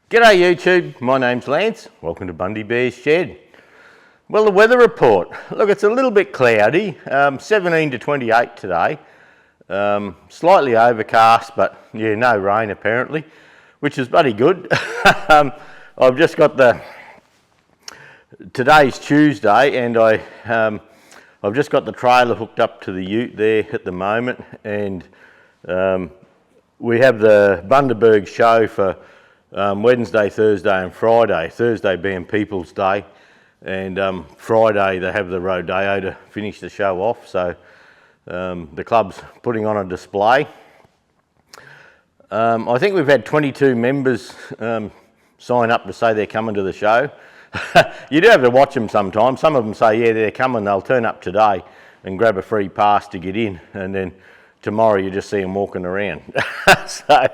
G'day YouTube, my name's Lance. Welcome to Bundy Bear's Shed. Well, the weather report. Look, it's a little bit cloudy, 17 to 28 today. Slightly overcast, but yeah, no rain apparently, which is bloody good. I've just got today's Tuesday, and I've just got the trailer hooked up to the ute there at the moment, and we have the Bundy Bear show for Wednesday, Thursday and Friday. Thursday being People's Day, and Friday they have the rodeo to finish the show off, so the club's putting on a display. I think we've had 22 members sign up to say they're coming to the show. You do have to watch them sometimes. Some of them say, yeah, they're coming, they'll turn up today and grab a free pass to get in, and then tomorrow you just see them walking around. So,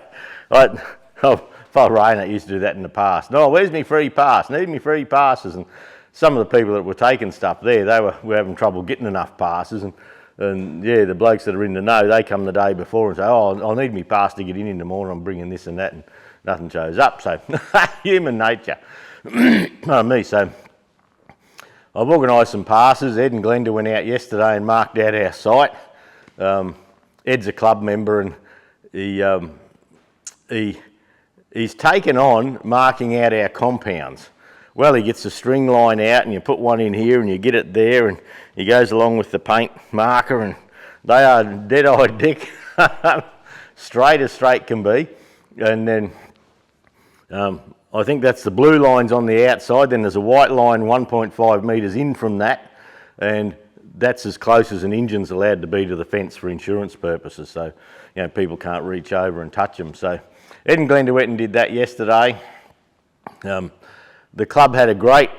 if I rain, I used to do that in the past. No, where's my free pass? Need me free passes. And some of the people that were taking stuff there, they were having trouble getting enough passes. And yeah, the blokes that are in the know, they come the day before and say, oh, I need me pass to get in the morning. I'm bringing this and that, and nothing shows up. So human nature. Not me. So I've organised some passes. Ed and Glenda went out yesterday and marked out our site. Ed's a club member, and he's taken on marking out our compounds. Well, he gets a string line out and you put one in here and you get it there, and he goes along with the paint marker, and they are dead-eyed dick, straight as straight can be. And then I think that's the blue lines on the outside, then there's a white line 1.5 metres in from that, and that's as close as an engine's allowed to be to the fence for insurance purposes, so you know, people can't reach over and touch them. So Ed and Glenda went and did that yesterday. The club had a great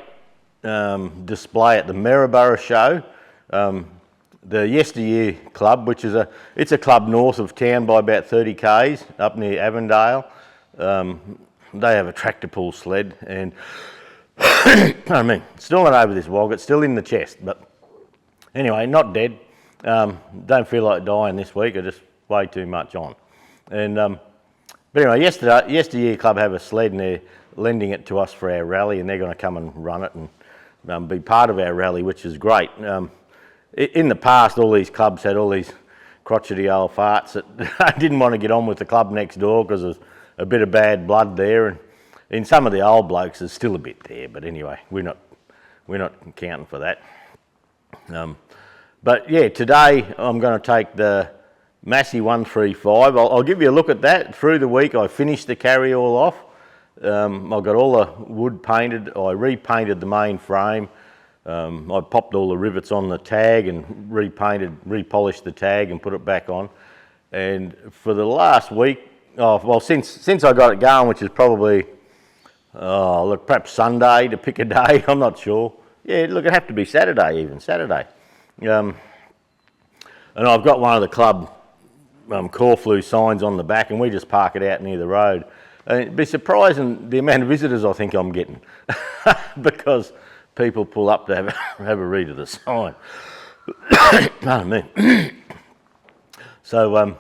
display at the Maryborough show. The Yesteryear Club, which is it's a club north of town by about 30 k's, up near Avondale. They have a tractor pull sled, and still not over this wog. It's still in the chest, but anyway, not dead. Don't feel like dying this week. I just way too much on, and. But anyway, Yesteryear Club have a sled, and they're lending it to us for our rally, and they're going to come and run it and be part of our rally, which is great. In the past, all these clubs had all these crotchety old farts that didn't want to get on with the club next door because there's a bit of bad blood there, and in some of the old blokes there's still a bit there. But anyway, we're not counting for that. But yeah, today I'm going to take the Massey 135. I'll give you a look at that. Through the week I finished the carry-all off. I got all the wood painted. I repainted the main frame. I popped all the rivets on the tag and repolished the tag and put it back on. And for the last week, since I got it going, which is probably, perhaps Sunday to pick a day, I'm not sure. Yeah, look, it'd have to be Saturday even, Saturday. And I've got one of the club Corflue signs on the back, and we just park it out near the road. And it'd be surprising the amount of visitors I think I'm getting because people pull up to have a read of the sign. Pardon me. So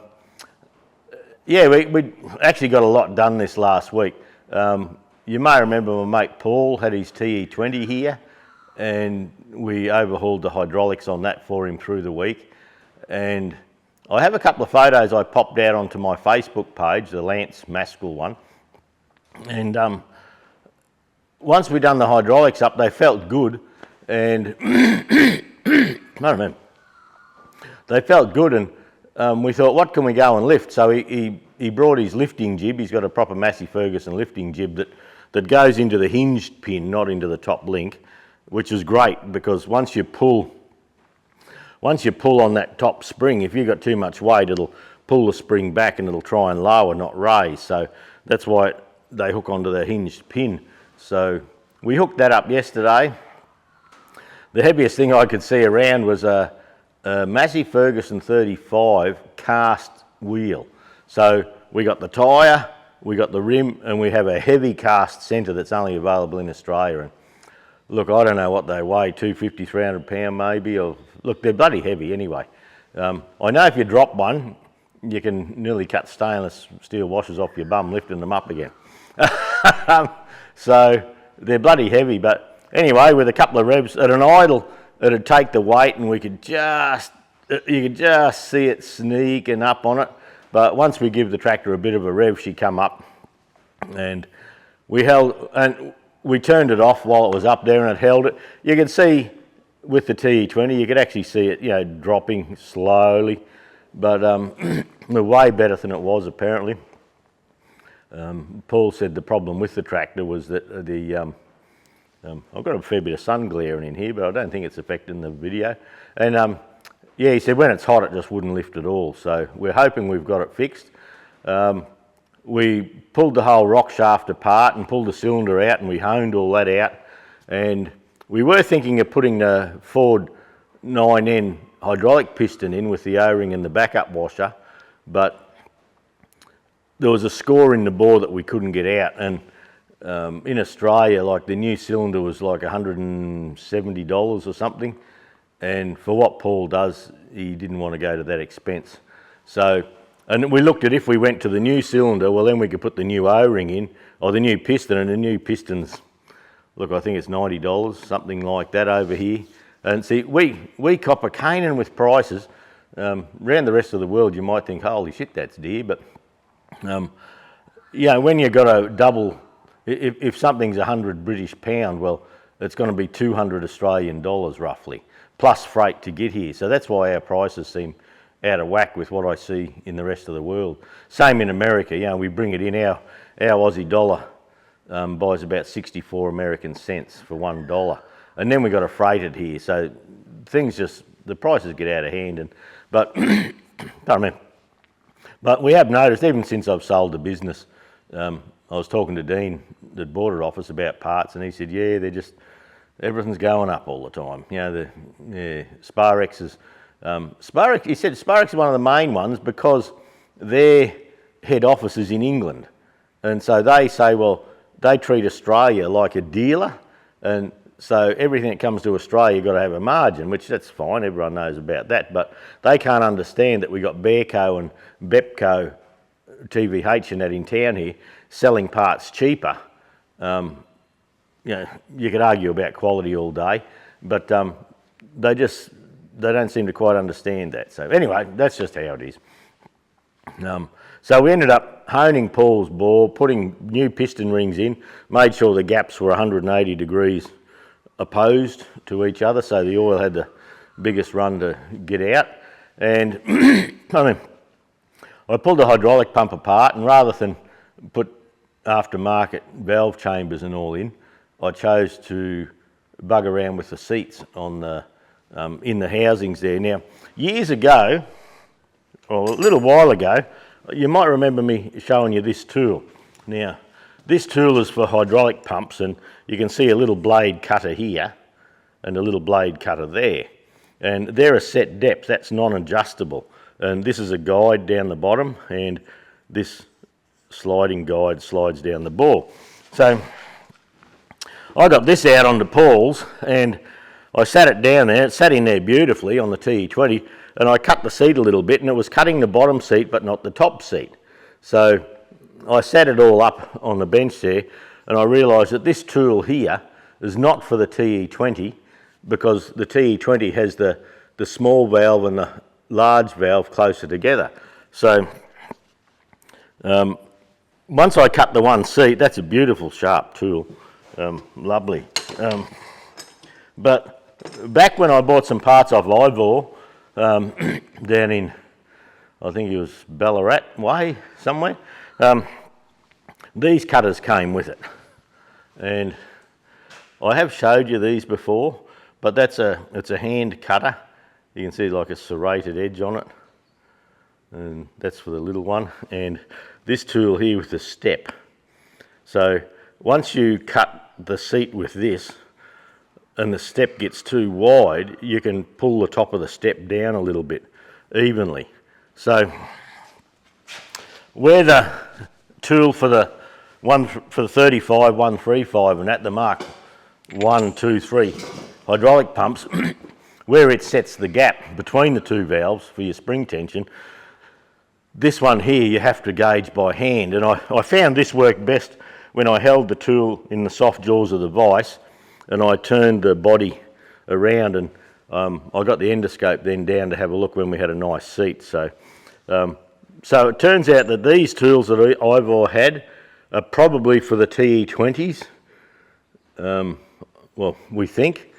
yeah, we actually got a lot done this last week. You may remember my mate Paul had his TE20 here, and we overhauled the hydraulics on that for him through the week. And I have a couple of photos I popped out onto my Facebook page, the Lance Maskell one. And once we'd done the hydraulics up, they felt good, and I don't know, they felt good, and we thought, what can we go and lift? So he brought his lifting jib. He's got a proper Massey Ferguson lifting jib that goes into the hinged pin, not into the top link, which is great because once you pull on that top spring, if you've got too much weight, it'll pull the spring back and it'll try and lower, not raise. So that's why they hook onto the hinged pin. So we hooked that up yesterday. The heaviest thing I could see around was a Massey Ferguson 35 cast wheel. So we got the tyre, we got the rim, and we have a heavy cast centre that's only available in Australia. And look, I don't know what they weigh, 250, 300 pound maybe, or look, they're bloody heavy anyway. I know if you drop one, you can nearly cut stainless steel washers off your bum lifting them up again. So they're bloody heavy, but anyway, with a couple of revs at an idle, it'd take the weight and you could just see it sneaking up on it. But once we give the tractor a bit of a rev, she come up, and we turned it off while it was up there, and it held it. You could see with the TE20, you could actually see it, dropping slowly, but way better than it was apparently. Paul said the problem with the tractor was that I've got a fair bit of sun glaring in here, but I don't think it's affecting the video. And yeah, he said when it's hot, it just wouldn't lift at all. So we're hoping we've got it fixed. We pulled the whole rock shaft apart and pulled the cylinder out, and we honed all that out. And we were thinking of putting the Ford 9N hydraulic piston in with the O-ring and the backup washer, but there was a score in the bore that we couldn't get out. And in Australia, like the new cylinder was like $170 or something. And for what Paul does, he didn't want to go to that expense. So, and we looked at if we went to the new cylinder, well then we could put the new O-ring in, or the new piston, and the new piston's, look, I think it's $90, something like that over here. And see, we cop a caning with prices. Around the rest of the world, you might think, holy shit, that's dear, but when you got a double, if something's 100 British pound, well, it's going to be 200 Australian dollars roughly, plus freight to get here. So that's why our prices seem out of whack with what I see in the rest of the world. Same in America, we bring it in, our Aussie dollar buys about 64 American cents for $1. And then we got to freight it here. So things the prices get out of hand. But we have noticed, even since I've sold the business, I was talking to Dean that bought it off us about parts, and he said, yeah, everything's going up all the time. Sparex is, he said Sparex is one of the main ones because their head office is in England. And so they say, well, they treat Australia like a dealer, and so everything that comes to Australia, you've got to have a margin, which that's fine, everyone knows about that, but they can't understand that we got Bearco and Bepco, TVH and that in town here, selling parts cheaper. You could argue about quality all day, but they don't seem to quite understand that. So anyway, that's just how it is. So we ended up honing Paul's bore, putting new piston rings in, made sure the gaps were 180 degrees opposed to each other, so the oil had the biggest run to get out. And I pulled the hydraulic pump apart, and rather than put aftermarket valve chambers and all in, I chose to bug around with the seats on the in the housings there. Now, years ago, or a little while ago, you might remember me showing you this tool. Now, this tool is for hydraulic pumps, and you can see a little blade cutter here and a little blade cutter there. And they're a set depth, that's non-adjustable. And this is a guide down the bottom, and this sliding guide slides down the bore. So I got this out onto Paul's, and I sat it down there. It sat in there beautifully on the TE20, and I cut the seat a little bit, and it was cutting the bottom seat but not the top seat. So I sat it all up on the bench there, and I realised that this tool here is not for the TE20, because the TE20 has the small valve and the large valve closer together. So once I cut the one seat, that's a beautiful sharp tool, lovely. But back when I bought some parts off Ivor, down in, I think it was Ballarat way somewhere, these cutters came with it. And I have showed you these before, but it's a hand cutter. You can see like a serrated edge on it, and that's for the little one. And this tool here with the step. So once you cut the seat with this and the step gets too wide, you can pull the top of the step down a little bit evenly. So where the tool for the 35 135 and at the Mark 1, 2, 3 hydraulic pumps, where it sets the gap between the two valves for your spring tension, this one here you have to gauge by hand, and I found this worked best when I held the tool in the soft jaws of the vise and I turned the body around, and I got the endoscope then down to have a look when we had a nice seat. So it turns out that these tools that I've had are probably for the TE20s. Well, we think.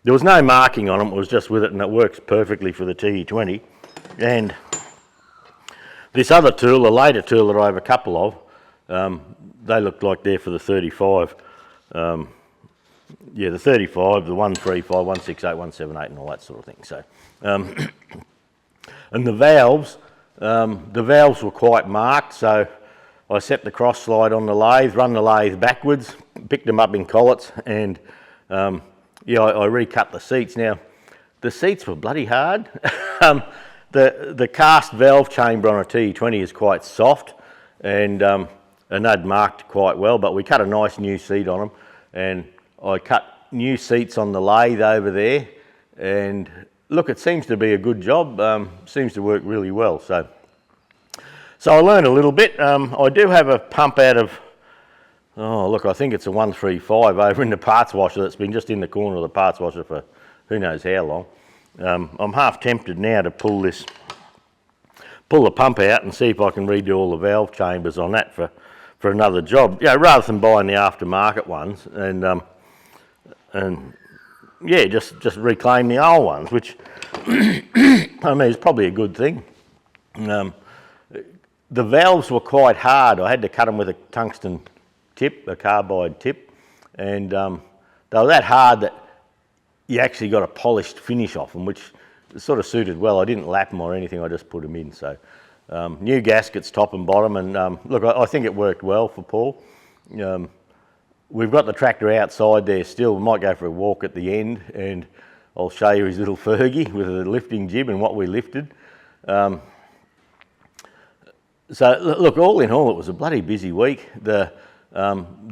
There was no marking on them, it was just with it, and it works perfectly for the TE20. And this other tool, the later tool that I have a couple of, they look like they're for the 35. Yeah, the 35, the 135, 168, 178 and all that sort of thing. So, and the valves were quite marked, so I set the cross slide on the lathe, run the lathe backwards, picked them up in collets, and yeah, I recut the seats. Now, the seats were bloody hard. The cast valve chamber on a TE20 is quite soft, and they'd marked quite well, but we cut a nice new seat on them, and I cut new seats on the lathe over there, and look, it seems to be a good job, seems to work really well. So I learned a little bit. I do have a pump out of, oh look, I think it's a 135 over in the parts washer that's been just in the corner of the parts washer for who knows how long. I'm half tempted now to pull the pump out and see if I can redo all the valve chambers on that for another job. Yeah, rather than buying the aftermarket ones, and yeah, just reclaim the old ones, which I mean is probably a good thing. The valves were quite hard. I had to cut them with a tungsten tip, a carbide tip, and they were that hard that you actually got a polished finish off them, which sort of suited well. I didn't lap them or anything, I just put them in. So new gaskets top and bottom, and look, I think it worked well for Paul. We've got the tractor outside there still. We might go for a walk at the end, and I'll show you his little Fergie with a lifting jib and what we lifted. So look, all in all, it was a bloody busy week. The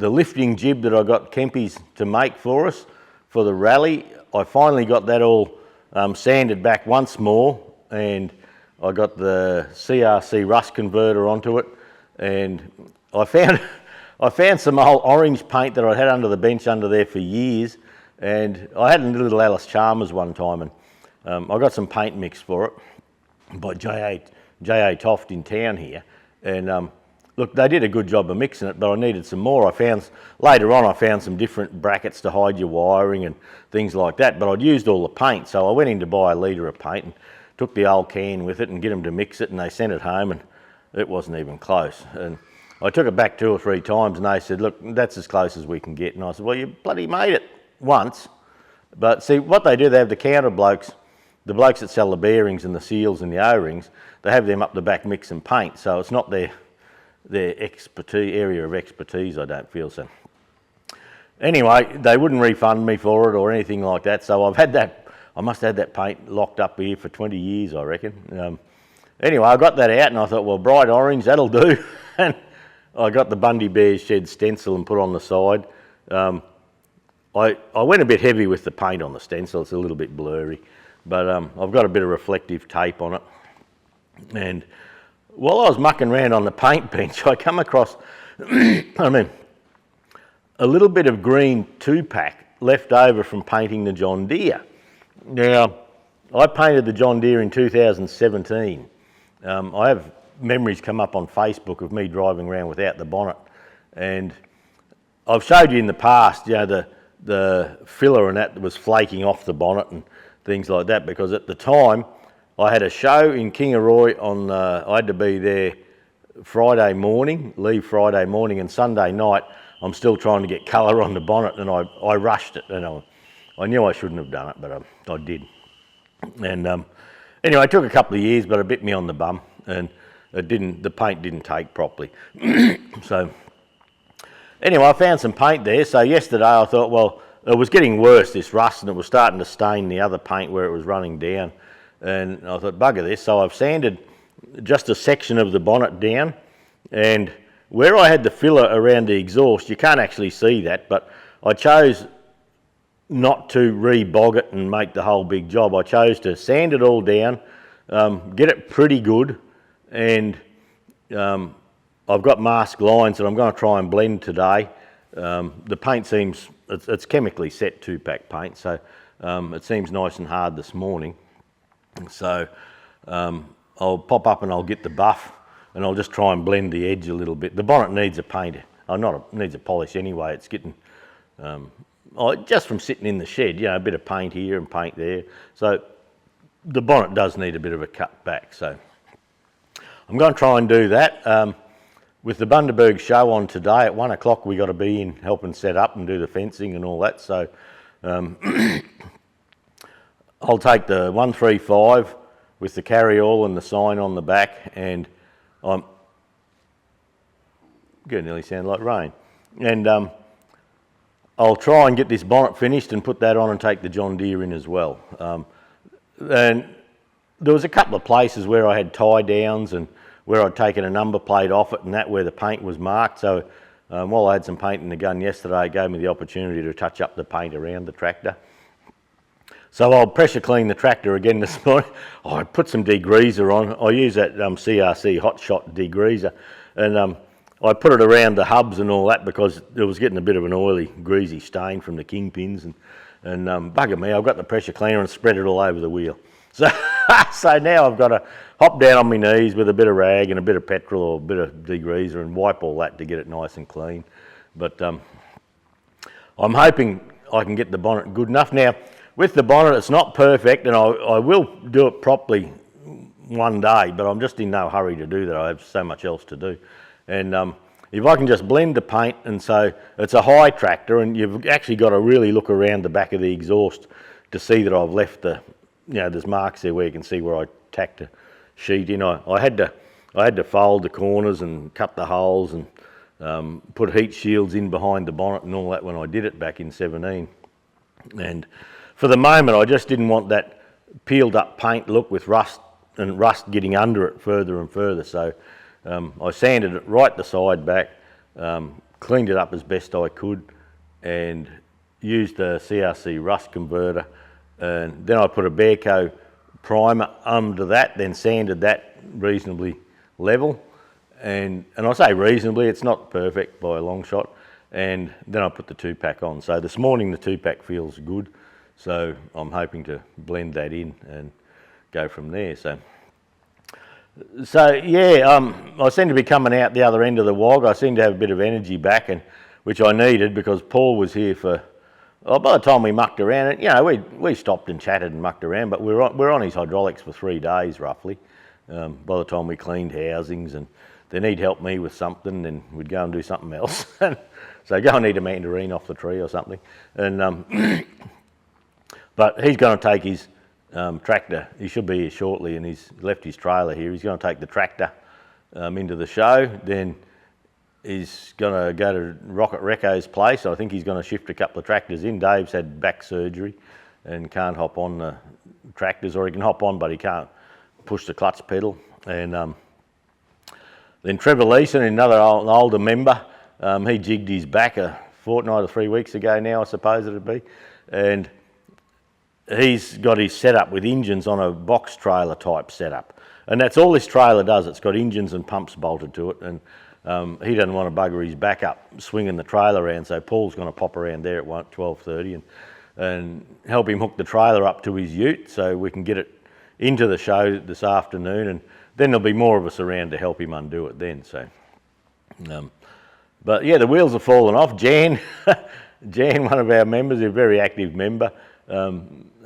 lifting jib that I got Kempies to make for us for the rally, I finally got that all sanded back once more, and I got the CRC rust converter onto it, and I found some old orange paint that I had under the bench under there for years, and I had a little Alice Chalmers one time, and I got some paint mix for it by J.A. Toft in town here, and look, they did a good job of mixing it, but I needed some more. Later on I found some different brackets to hide your wiring and things like that, but I'd used all the paint, so I went in to buy a litre of paint and took the old can with it and get them to mix it, and they sent it home, and it wasn't even close. And I took it back 2 or 3 times, and they said, look, that's as close as we can get. And I said, well, you bloody made it once. But see, what they do, they have the counter blokes, the blokes that sell the bearings and the seals and the O-rings, they have them up the back mix and paint, so it's not their area of expertise, I don't feel. So anyway, they wouldn't refund me for it or anything like that, so I must have had that paint locked up here for 20 years, I reckon. Anyway, I got that out, and I thought, well, bright orange, that'll do. And I got the Bundy Bear shed stencil and put on the side. I went a bit heavy with the paint on the stencil, it's a little bit blurry, but I've got a bit of reflective tape on it. And while I was mucking around on the paint bench, I come across, a little bit of green 2-pack left over from painting the John Deere. Now, I painted the John Deere in 2017. I have memories come up on Facebook of me driving around without the bonnet, and I've showed you in the past, you know, the filler and that was flaking off the bonnet and things like that, because at the time I had a show in Kangaroo on, I had to be there Friday morning, leave Friday morning, and Sunday night I'm still trying to get colour on the bonnet, and I rushed it, and I knew I shouldn't have done it, but I did. And anyway, it took a couple of years, but it bit me on the bum, and the paint didn't take properly. So anyway, I found some paint there. So yesterday I thought, well, it was getting worse, this rust, and it was starting to stain the other paint where it was running down. And I thought, bugger this. So I've sanded just a section of the bonnet down, and where I had the filler around the exhaust, you can't actually see that, but I chose not to re-bog it and make the whole big job. I chose to sand it all down, get it pretty good, and I've got mask lines that I'm going to try and blend today. The paint seems, it's chemically set 2-pack paint, so it seems nice and hard this morning. So I'll pop up and I'll get the buff and I'll just try and blend the edge a little bit. The bonnet needs a paint, needs a polish anyway. It's getting, just from sitting in the shed, you know, a bit of paint here and paint there. So the bonnet does need a bit of a cut back. So I'm going to try and do that. With the Bundy Bear show on today at 1 o'clock, we got to be in helping set up and do the fencing and all that. So I'll take the 135 with the carry-all and the sign on the back, and I'm going to nearly sound like rain. And I'll try and get this bonnet finished and put that on and take the John Deere in as well. And there was a couple of places where I had tie downs and where I'd taken a number plate off it and that where the paint was marked. So while I had some paint in the gun yesterday, it gave me the opportunity to touch up the paint around the tractor. So I'll pressure clean the tractor again this morning. I put some degreaser on. I use that CRC Hot Shot degreaser, and I put it around the hubs and all that because it was getting a bit of an oily, greasy stain from the kingpins, and bugger me, I've got the pressure cleaner and spread it all over the wheel. So, so now I've got to hop down on my knees with a bit of rag and a bit of petrol or a bit of degreaser and wipe all that to get it nice and clean. But I'm hoping I can get the bonnet good enough. Now, with the bonnet, it's not perfect, and I will do it properly one day, but I'm just in no hurry to do that. I have so much else to do. And if I can just blend the paint, and so it's a high tractor, and you've actually got to really look around the back of the exhaust to see that I've left the, you know, there's marks there where you can see where I tacked a sheet in. I had to fold the corners and cut the holes and put heat shields in behind the bonnet and all that when I did it back in 17. And for the moment, I just didn't want that peeled up paint look with rust getting under it further and further. So I sanded it right the side back, cleaned it up as best I could, and used a CRC rust converter. And then I put a Bearco primer under that, then sanded that reasonably level. And I say reasonably, it's not perfect by a long shot. And then I put the 2-pack on. So this morning the 2-pack feels good. So I'm hoping to blend that in and go from there. So yeah, I seem to be coming out the other end of the wog. I seem to have a bit of energy back, and which I needed because Paul was here for, well, by the time we mucked around, and you know, we stopped and chatted and mucked around, but we're on his hydraulics for 3 days roughly. By the time we cleaned housings, and then he'd help me with something, then we'd go and do something else. So go and eat a mandarine off the tree or something. And but he's going to take his tractor. He should be here shortly, and he's left his trailer here. He's going to take the tractor into the show. Then he's going to go to Rocket Reco's place. I think he's going to shift a couple of tractors in. Dave's had back surgery and can't hop on the tractors, or he can hop on, but he can't push the clutch pedal. And then Trevor Leeson, another older member, he jigged his back a fortnight or 3 weeks ago now, I suppose it'd be. And he's got his setup with engines on a box trailer type setup, and that's all this trailer does. It's got engines and pumps bolted to it, and he doesn't want to bugger his back up swinging the trailer around, so Paul's going to pop around there at 12:30 and help him hook the trailer up to his ute so we can get it into the show this afternoon, and then there'll be more of us around to help him undo it then. So but yeah, the wheels have fallen off. Jan, one of our members, a very active member,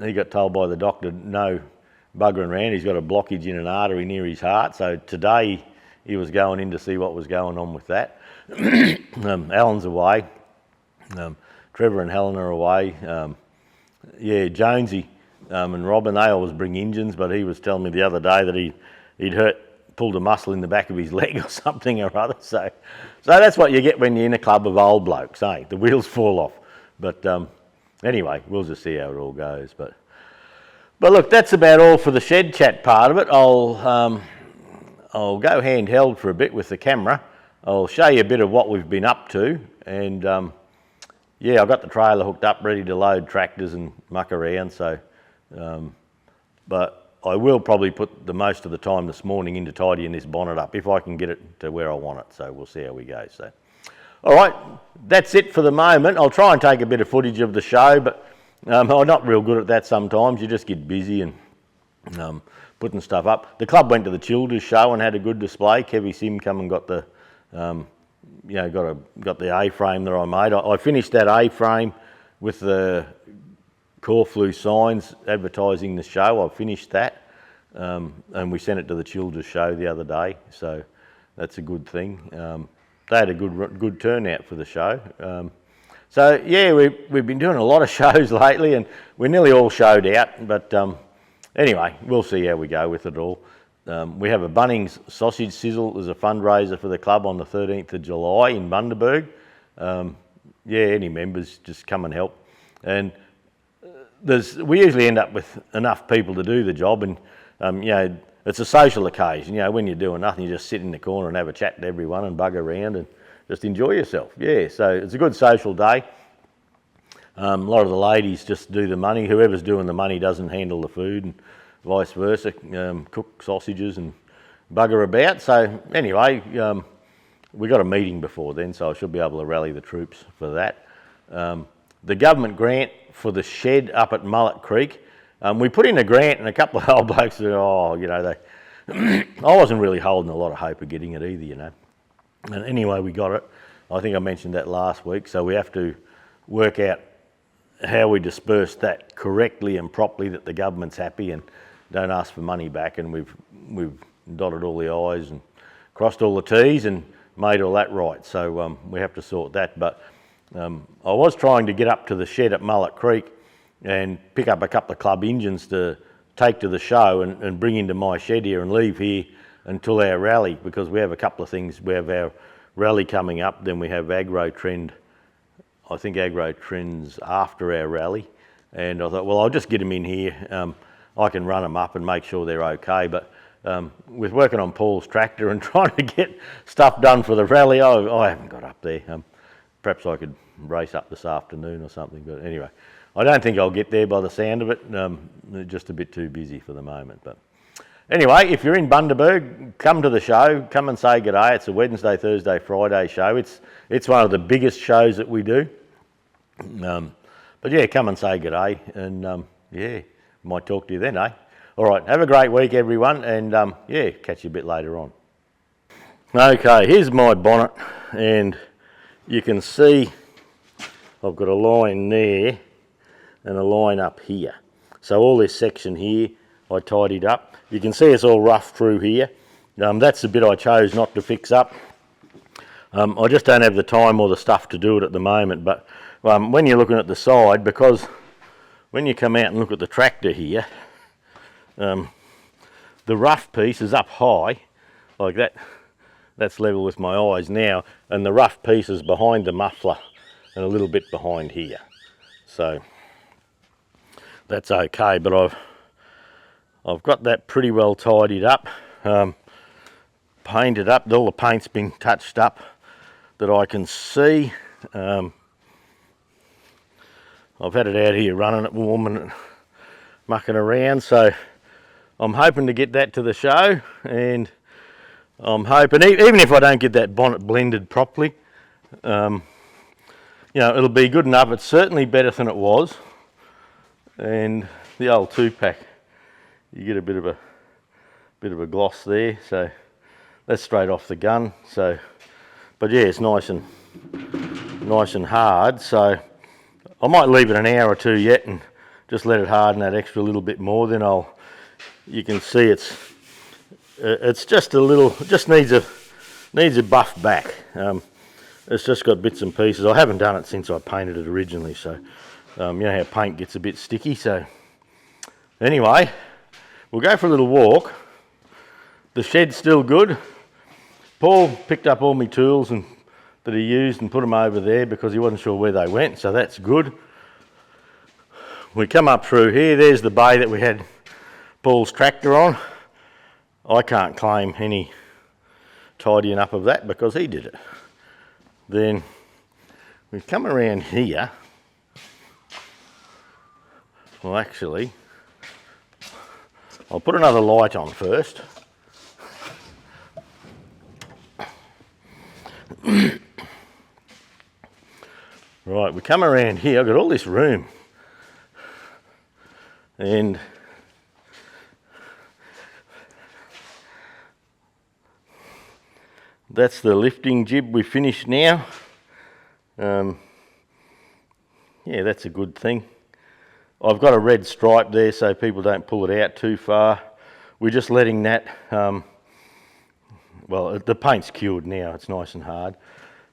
he got told by the doctor no buggering around. He's got a blockage in an artery near his heart. So today he was going in to see what was going on with that. Alan's away. Trevor and Helen are away. Yeah, Jonesy and Robin, they always bring engines, but he was telling me the other day that he'd pulled a muscle in the back of his leg or something or other. So that's what you get when you're in a club of old blokes, eh? The wheels fall off. But anyway, we'll just see how it all goes. But look, that's about all for the shed chat part of it. I'll go handheld for a bit with the camera. I'll show you a bit of what we've been up to, and yeah, I've got the trailer hooked up, ready to load tractors and muck around. So, but I will probably put the most of the time this morning into tidying this bonnet up if I can get it to where I want it. So we'll see how we go. So, all right, that's it for the moment. I'll try and take a bit of footage of the show, but I'm not real good at that sometimes. You just get busy and putting stuff up. The club went to the Childers show and had a good display. Kevy Sim come and got the, got the A-frame that I made. I finished that A-frame with the Corflue signs advertising the show. I finished that, and we sent it to the Childers show the other day. So that's a good thing. They had a good turnout for the show. So yeah, we've been doing a lot of shows lately, and we're nearly all showed out. But anyway, we'll see how we go with it all. We have a Bunnings sausage sizzle as a fundraiser for the club on the 13th of July in Bundaberg. Yeah, any members just come and help. And we usually end up with enough people to do the job, and it's a social occasion. When you're doing nothing, you just sit in the corner and have a chat to everyone and bug around and just enjoy yourself. Yeah, so it's a good social day. A lot of the ladies just do the money. Whoever's doing the money doesn't handle the food, and vice versa. Cook sausages and bugger about. So anyway, we got a meeting before then, so I should be able to rally the troops for that. The government grant for the shed up at Mullet Creek, we put in a grant, and a couple of old blokes said, I wasn't really holding a lot of hope of getting it either, And anyway, we got it. I think I mentioned that last week, so we have to work out how we disperse that correctly and properly, that the government's happy and don't ask for money back, and we've dotted all the I's and crossed all the T's and made all that right. So we have to sort that. But I was trying to get up to the shed at Mullet Creek and pick up a couple of club engines to take to the show and bring into my shed here and leave here until our rally, because we have a couple of things. We have our rally coming up, then we have Agro Trend. I think Agro Trend's after our rally, and I thought, well, I'll just get them in here. I can run them up and make sure they're okay. But with working on Paul's tractor and trying to get stuff done for the rally, I haven't got up there. Perhaps I could race up this afternoon or something, but anyway, I don't think I'll get there by the sound of it. Just a bit too busy for the moment. But anyway, if you're in Bundaberg, come to the show, come and say g'day. It's a Wednesday, Thursday, Friday show. It's one of the biggest shows that we do. But yeah, come and say g'day, and yeah, might talk to you then, eh? All right, have a great week, everyone, and yeah, catch you a bit later on. Okay, here's my bonnet, and you can see I've got a line there and a line up here. So all this section here I tidied up. You can see it's all rough through here. That's the bit I chose not to fix up. I just don't have the time or the stuff to do it at the moment, but when you're looking at the side, because when you come out and look at the tractor here, the rough piece is up high, like that. That's level with my eyes now, and the rough piece is behind the muffler and a little bit behind here. So that's okay, but I've got that pretty well tidied up, painted up. All the paint's been touched up that I can see. I've had it out here running it, warming it, mucking around, so I'm hoping to get that to the show, and I'm hoping, even if I don't get that bonnet blended properly, it'll be good enough. It's certainly better than it was, and the old 2-pack, you get a bit of a gloss there, so that's straight off the gun. So, but yeah, it's nice and hard. So I might leave it an hour or two yet and just let it harden that extra little bit more. Then you can see it's just a little, just needs a buff back. It's just got bits and pieces. I haven't done it since I painted it originally, so you know how paint gets a bit sticky. So anyway, we'll go for a little walk. The shed's still good. Paul picked up all my tools that he used and put them over there because he wasn't sure where they went, so that's good. We come up through here. There's the bay that we had Paul's tractor on. I can't claim any tidying up of that because he did it. Then we come around here. Well, actually, I'll put another light on first. Right, we come around here, I've got all this room. And that's the lifting jib we finished now. Yeah, that's a good thing. I've got a red stripe there so people don't pull it out too far. We're just letting that, well, the paint's cured now, it's nice and hard.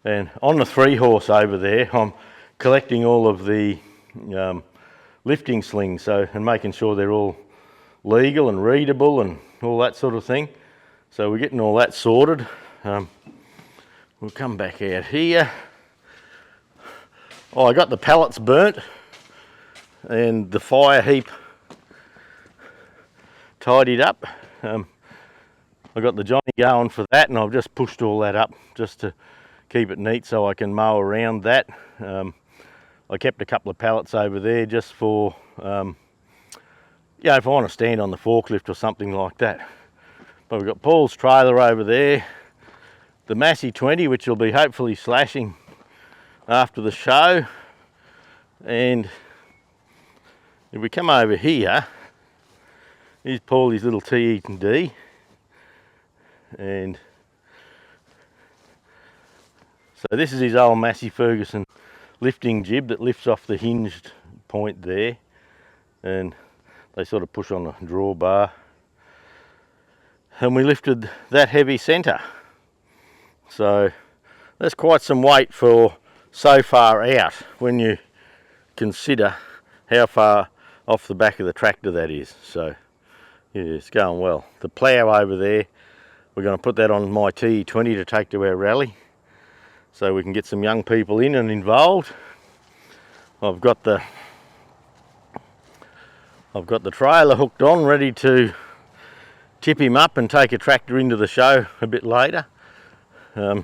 And on the 3-horse over there, I'm collecting all of the lifting slings and making sure they're all legal and readable and all that sort of thing. So we're getting all that sorted. We'll come back out here. Oh, I got the pallets burnt and the fire heap tidied up. I got the Johnny going for that, and I've just pushed all that up just to keep it neat so I can mow around that. I kept a couple of pallets over there just for, yeah, if I want to stand on the forklift or something like that. But we've got Paul's trailer over there, the Massey 20, which will be hopefully slashing after the show. And if we come over here, here's Paulie's little TE&D. And so this is his old Massey Ferguson lifting jib that lifts off the hinged point there. And they sort of push on the drawbar. And we lifted that heavy centre. So that's quite some weight for so far out when you consider how far off the back of the tractor that is. So yeah, it's going well. The plough over there, we're going to put that on my TE20 to take to our rally so we can get some young people in and involved. I've got the trailer hooked on, ready to tip him up and take a tractor into the show a bit later. I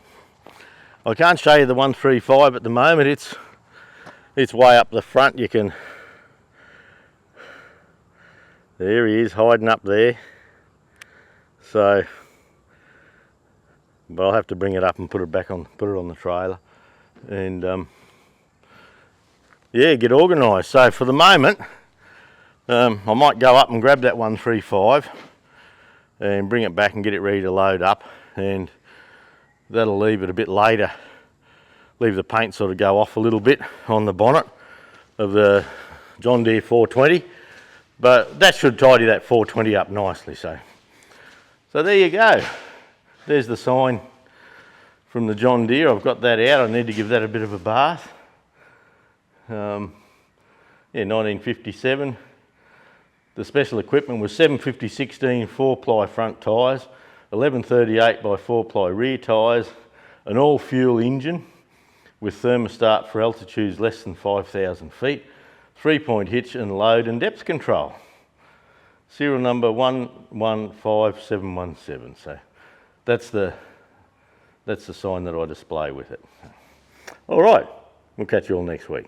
can't show you the 135 at the moment. It's way up the front. You can, there he is hiding up there. So, but I'll have to bring it up and put it on the trailer, and yeah, get organised. So for the moment, I might go up and grab that 135 and bring it back and get it ready to load up, and that'll leave it a bit later, leave the paint sort of go off a little bit on the bonnet of the John Deere 420, but that should tidy that 420 up nicely. So there you go. There's the sign from the John Deere. I've got that out. I need to give that a bit of a bath. Yeah, 1957. The special equipment was 750/16 4-ply front tyres, 1138 by 4-ply rear tyres, an all-fuel engine with thermostat for altitudes less than 5,000 feet, 3-point hitch and load and depth control. Serial number 115717. So that's the sign that I display with it. All right, we'll catch you all next week.